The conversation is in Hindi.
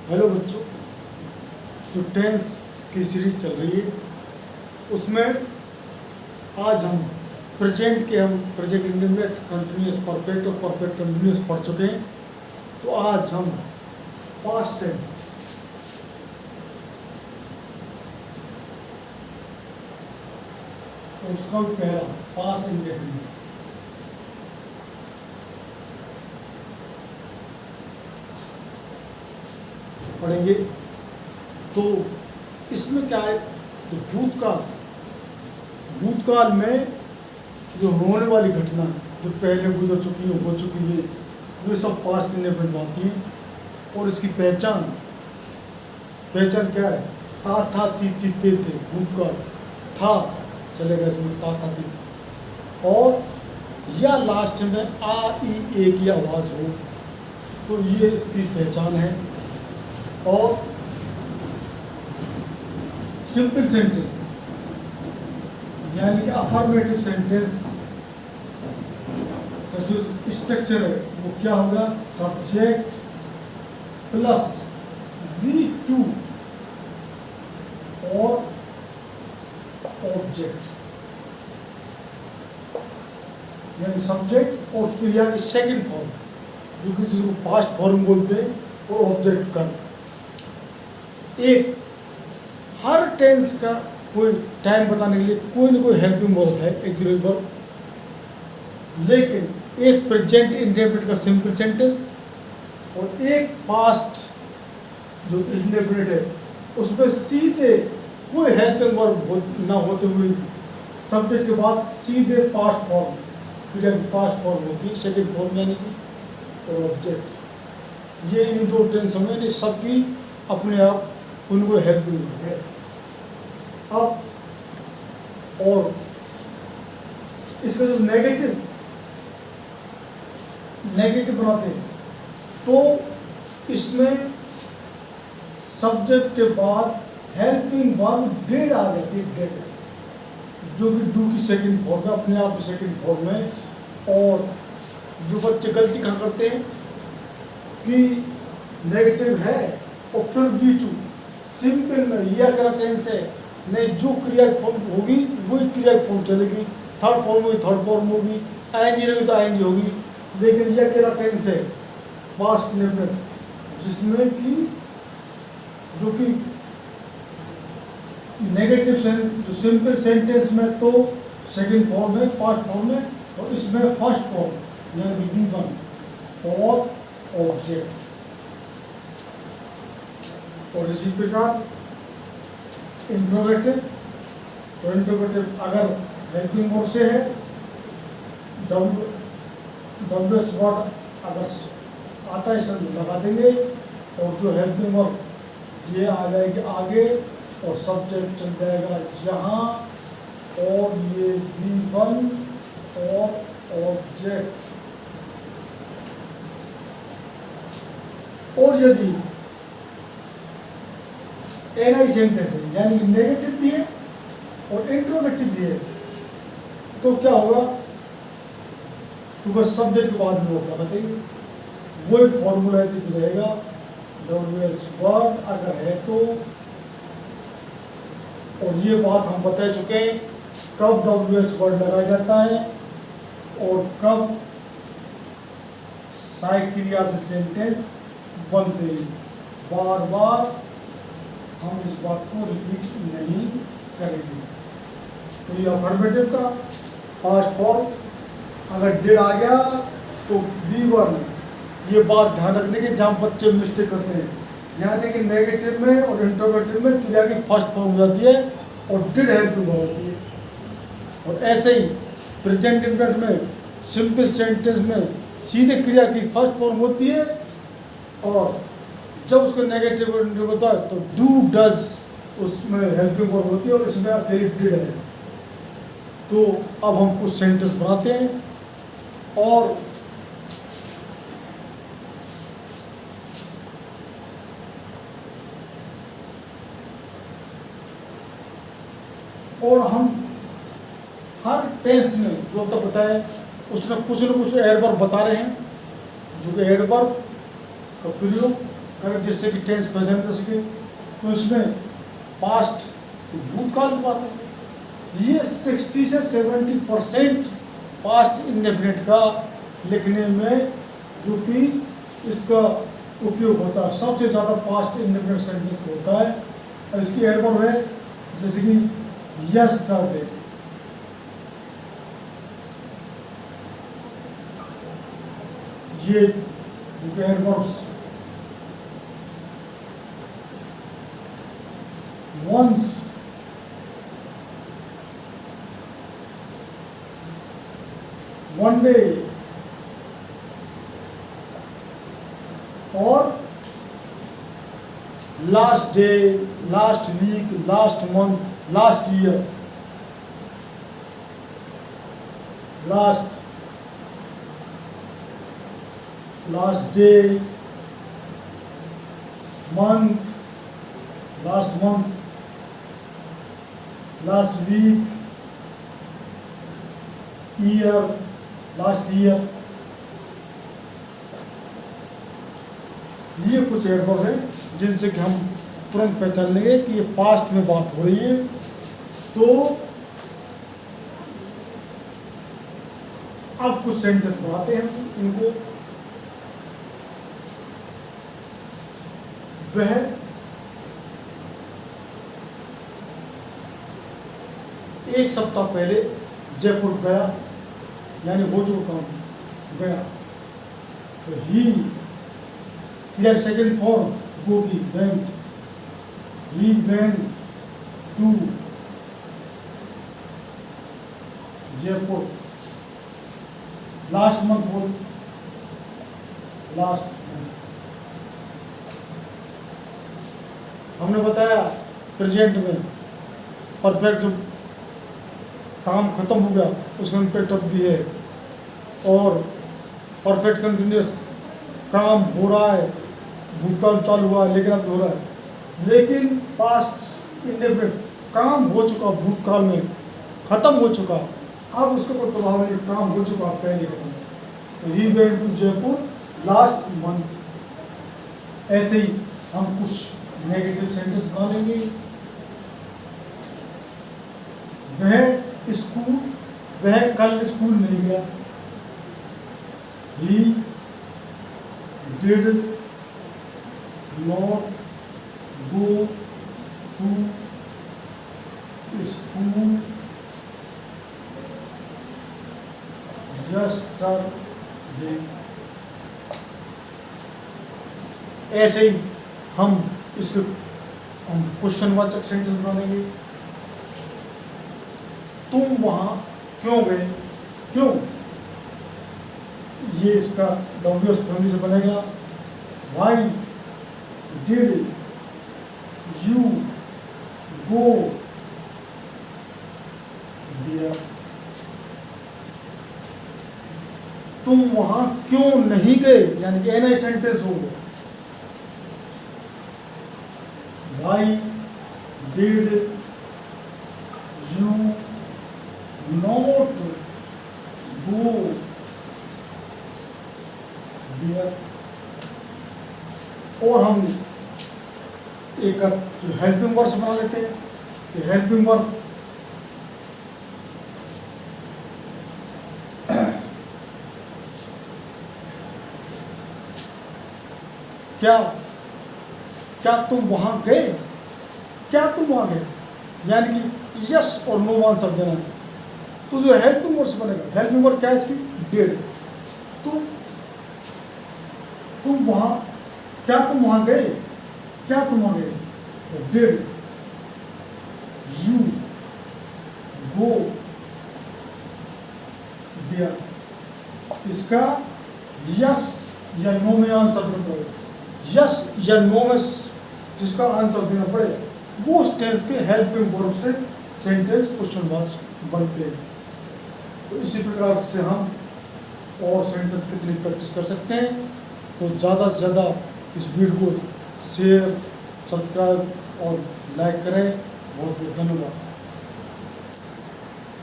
हेलो बच्चों, जो टेंस की सीरीज चल रही है उसमें आज हम प्रेजेंट इंडेफिनिट, कंटिन्यूअस परफेक्ट और परफेक्ट कंटिन्यूअस पढ़ चुके हैं। तो आज हम पास्ट टेंस तो उसका भी पहला पास्ट इंडेफिनिट पढ़ेंगे। तो इसमें क्या है, तो भूतकाल में जो होने वाली घटना जो पहले गुजर चुकी है, हो चुकी है, वे सब पास्ट इंडेफिनिट आती हैं। और इसकी पहचान क्या है, था ती थे, भूतकाल था चलेगा, इसमें था ती, और या लास्ट में आ ई ए की आवाज़ हो, तो ये इसकी पहचान है। और सिंपल सेंटेंस यानी कि अफर्मेटिव सेंटेंस स्ट्रक्चर है, वो क्या होगा, सब्जेक्ट प्लस V2 और ऑब्जेक्ट, यानी सब्जेक्ट और क्रिया की सेकंड फॉर्म, जो कि जिसको पास्ट फॉर्म बोलते हैं, और ऑब्जेक्ट का एक हर टेंस का कोई टाइम बताने के लिए कोई ना कोई हेल्पिंग वर्ब है, एक्सिलरी वर्ब। लेकिन एक प्रेजेंट इंडेफिनिट का सिंपल सेंटेंस और एक पास्ट जो इंडेफिनिट है उसमें सीधे कोई हेल्पिंग वर्ब ना होते हुए सब्जेक्ट के बाद सीधे past form, present past form होती है, सेकंड फॉर्म यानी कि और ऑब्जेक्ट। ये इन दो टेंस में सबकी अपने आप उनको हेल्पिंग है। अब और इसका जो नेगेटिव बनाते हैं, तो इसमें सब्जेक्ट के बाद हेल्पिंग वर्ब डेड आ जाती है, डेड, जो कि डू की सेकंड फॉर्म है, अपने आप सेकंड फॉर्म है। और जो बच्चे गलती कर करते हैं कि नेगेटिव है और फिर V2 सिंपल में या करा टेंस है, नहीं, जो क्रिया फॉर्म होगी वही क्रिया फॉर्म चलेगी, थर्ड फॉर्म होगी थर्ड फॉर्म होगी, आईएनजी होगी तो आईएनजी होगी। लेकिन यह करा टेंस है पास्ट इंडेफिनिट, जिसमें कि जो कि नेगेटिव जो सिंपल सेंटेंस में तो सेकंड फॉर्म है, पास्ट फॉर्म है, और इसमें फर्स्ट फॉर्म यानी V1 और ऑब्जेक्ट। और इसी प्रकार इंट्रोगेटिव, तो इंट्रोगेटिव अगर हेल्पिंग वर्ब से है, WH वर्ड अगर आता है सब लगा देंगे, और जो हेल्पिंग वर्ब ये आ जाएगी आगे, और सब्जेक्ट चल जाएगा यहाँ, और ये V1 और ऑब्जेक्ट। और यदि NI सेंटेंस है यानी कि नेगेटिव भी है और इंट्रोगेटिव भी है, तो क्या होगा, तो बस सब्जेक्ट के बाद में होगा, बताइए वही फॉर्मूलेटिव रहेगा, WH वर्ड अगर है तो। और ये बात हम बता चुके हैं कब WH वर्ड लगाया जाता है और कब सहायक क्रिया से सेंटेंस बनते हैं। बार बार हम इस बात को रिपीट नहीं करेंगे। तो ये अफर्मेटिव का पास्ट फॉर्म अगर डेड आ गया तो V1, ये बात ध्यान रखने की जहाँ बच्चे मिस्टेक करते हैं, यानी कि नेगेटिव में और इंट्रोगेटिव में क्रिया की फर्स्ट फॉर्म हो जाती है और डेड हेल्पिंग वर्ब होती है। और ऐसे ही प्रेजेंट इंडेफिनिट में सिंपल सेंटेंस में सीधे क्रिया की फर्स्ट फॉर्म होती है, और जब उसको नेगेटिव होता है तो डू डज उसमें हेल्पिंग वर्ब होती है, और इसमें अकेले डिड है। तो अब हम कुछ सेंटेंस बनाते हैं, और हम हर टेंस में जो तक बताए उसमें कुछ न कुछ एडवर्ब बता रहे हैं, जो कि एडवर्ब का प्रयोग करें, जिससे कि टेंस प्रेजेंट कर सके। तो इसमें पास्ट भूतकाल की बात है। ये 60 से 70% पास्ट इंडेफिनिट का लिखने में जो कि इसका उपयोग होता है, सबसे ज़्यादा पास्ट इंडेफिनिट सेंटेंस होता है। और इसकी एडवर्ब है जैसे कि यस्टरडे, ये जो एडवर्ब्स once, one day और last day, last week, last month, last year, last day, month, last month, last week, year, last year, ये कुछ एडवर्ब है जिनसे कि हम तुरंत पहचान लेंगे कि ये पास्ट में बात हो रही है। तो अब कुछ सेंटेंस बनाते हैं इनको। वह एक सप्ताह पहले जयपुर गया, यानी हो जो काम गया। तो ही सेकेंड फॉर्म गो की went, he went to Jaipur. Last month बोल, लास्ट मंथ। हमने बताया प्रेजेंट में परफेक्ट जो काम खत्म हो गया उसमें इम्पैक्ट ऑफ भी है, और परफेक्ट कंटिन्यूस काम हो रहा है, भूतकाल चालू हुआ है लेकिन अब हो रहा है। लेकिन पास्ट इंडेफिनिट काम हो चुका, भूतकाल में खत्म हो चुका, अब उसका कोई प्रभाव नहीं, काम हो चुका पहले खत्म। तो he went to Jaipur last month. ऐसे ही हम कुछ नेगेटिव सेंटेंस बना लेंगे। वह कल स्कूल नहीं गया। He did not go to school yesterday। ऐसे ही हम क्वेश्चन वाचक सेंटेंस बना देंगे। तुम वहां क्यों गए, क्यों, ये इसका डब्ल्यूएस फैमिली से बनेगा। Why did you go there. तुम वहां क्यों नहीं गए, यानी कि एनआई सेंटेंस हो। Why did you not go there. और हम एक जो हेल्पिंग वर्ड्स बना लेते हैं। ये हेल्पिंग वर्ड क्या तुम वहां गए, क्या तुम वहां गए, यानी कि यस और नो आंसर देना है। तो जो हेल्पिंग वर्ड्स बनेगा, हेल्पिंग वर्ड क्या है इसकी, डिड। तुम वहां, क्या तुम वहां गए, क्या तुम वहां गए, तो डिड यू गो देयर। इसका यस या नो में आंसर देना पड़ेगा। यस या नो में जिसका आंसर देना पड़े वो टेंस के हेल्पिंग वर्ब से सेंटेंस क्वेश्चन वर्ड्स बनते हैं। तो इसी प्रकार से हम और सेंटेंस कितनी प्रैक्टिस कर सकते हैं। तो ज़्यादा से ज़्यादा इस वीडियो को शेयर, सब्सक्राइब और लाइक करें। बहुत बहुत धन्यवाद।